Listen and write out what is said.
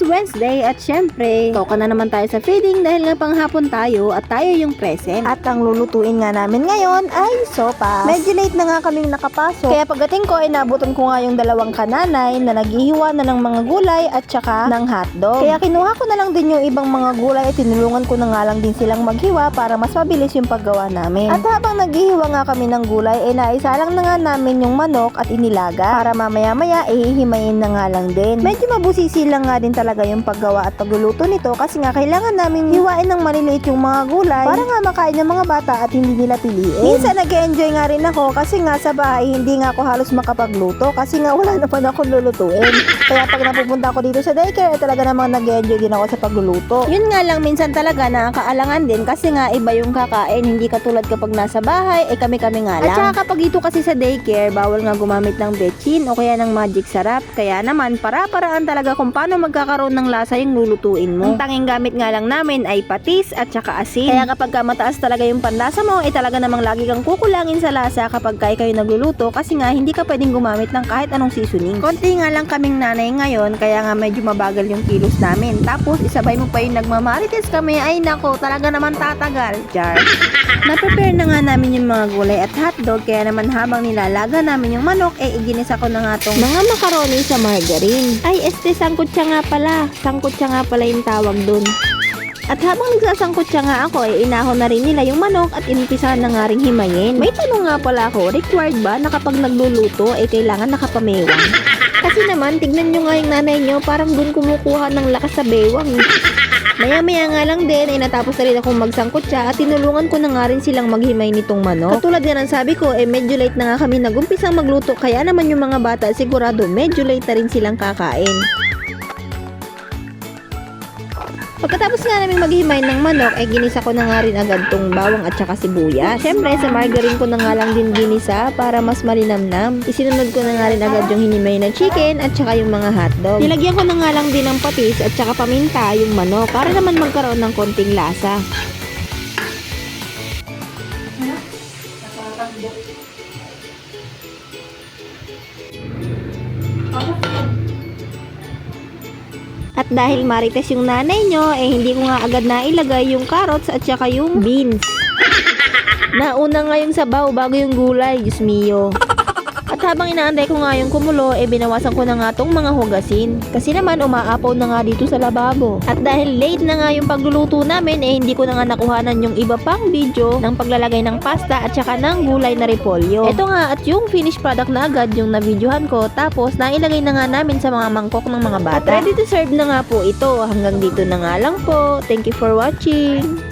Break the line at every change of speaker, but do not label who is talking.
Wednesday at syempre, toka na naman tayo sa feeding dahil nga panghapon tayo at tayo yung present.
At ang lulutuin nga namin ngayon ay sopa. Medyo late na nga kaming nakapasok, kaya pagdating ko ay nabutan ko nga yung dalawang kananay na naghihiwa na ng mga gulay at saka ng hotdog. Kaya kinuha ko na lang din yung ibang mga gulay at tinulungan ko na nga lang din silang maghiwa para mas mabilis yung paggawa namin. At habang naghihiwa nga kami ng gulay, ay naisalang na nga namin yung manok at inilaga para mamaya-maya hihimayin na nga lang din. Medyo mabusisi lang nga din talaga yung paggawa at pagluluto nito kasi nga kailangan namin hiwain ng maliliit yung mga gulay para nga makain ng mga bata at hindi nila piliin. Minsan nag-enjoy nga rin ako kasi nga sa bahay hindi nga ako halos makapagluto kasi nga wala naman akong lulutuin. Kaya pag napupunta ako dito sa daycare ay talaga namang nag-enjoy din ako sa pagluluto.
Yun nga lang minsan talaga nakakaalangan din kasi nga iba yung kakain, hindi katulad kapag nasa bahay, kami-kami nga lang. At saka kapag dito kasi sa daycare, bawal nga gumamit ng betchin o kaya ng magic sarap. Kaya naman para-paraan talaga kung paano magkakaroon ng lasa yung lulutuin mo. Ang tanging gamit nga lang namin ay patis at saka asin. Kaya kapag mataas talaga yung panlasa mo, talaga namang lagi kang kukulangin sa lasa kapag kayo nagluluto kasi nga hindi ka pwedeng gumamit ng kahit anong seasoning. Konti nga lang kaming nanay ngayon, kaya nga medyo mabagal yung kilos namin. Tapos isabay mo pa yung nagmamarites kami, ay nako, talaga naman tatagal. Jar. Na-prepare na nga namin yung mga gulay at hotdog, kaya naman habang nilalaga namin yung manok, iginisa ko na nga tong mga macaroni sa margarine. Ay, sangkutsa nga pala. Sangkutsa nga pala yung tawag dun. At habang nagsasangkutsa nga ako, inahon na rin nila yung manok at inumpisahan na nga ring himayin. May tanong nga pala ako, required ba na kapag nagluluto, kailangan nakapamewang? Kasi naman, tignan nyo nga yung nanay nyo, parang dun kumukuha ng lakas sa bewang. Maya-maya nga lang din, natapos na rin akong magsangkutsa at tinulungan ko na nga rin silang maghimay nitong manok. Katulad nga ng sabi ko, medyo late na nga kami nagumpisang magluto, kaya naman yung mga bata sigurado medyo late na rin silang kakain. Pagkatapos nga namin maghimay ng manok, ginisa ko na nga rin agad tong bawang at saka sibuyas. Siyempre, sa margarine ko na nga lang din ginisa para mas malinamnam. Isinunod ko na nga rin agad yung hinimay na chicken at saka yung mga hotdog. Nilagyan ko na nga lang din ng patis at saka paminta yung manok para naman magkaroon ng konting lasa. At dahil marites yung nanay nyo, hindi ko nga agad na ilagay yung carrots at saka yung beans. Nauna nga yung sabaw bago yung gulay, Diyos mio. At habang inaantay ko nga yung kumulo, binawasan ko na nga tong mga hugasin. Kasi naman umaapaw na nga dito sa lababo. At dahil late na nga yung pagluluto namin, hindi ko na nga nakuhanan yung iba pang video ng paglalagay ng pasta at saka ng gulay na repolyo. Ito nga at yung finished product na agad yung na-videohan ko, tapos nailagay na nga namin sa mga mangkok ng mga bata. At ready to serve na nga po ito. Hanggang dito na nga lang po. Thank you for watching.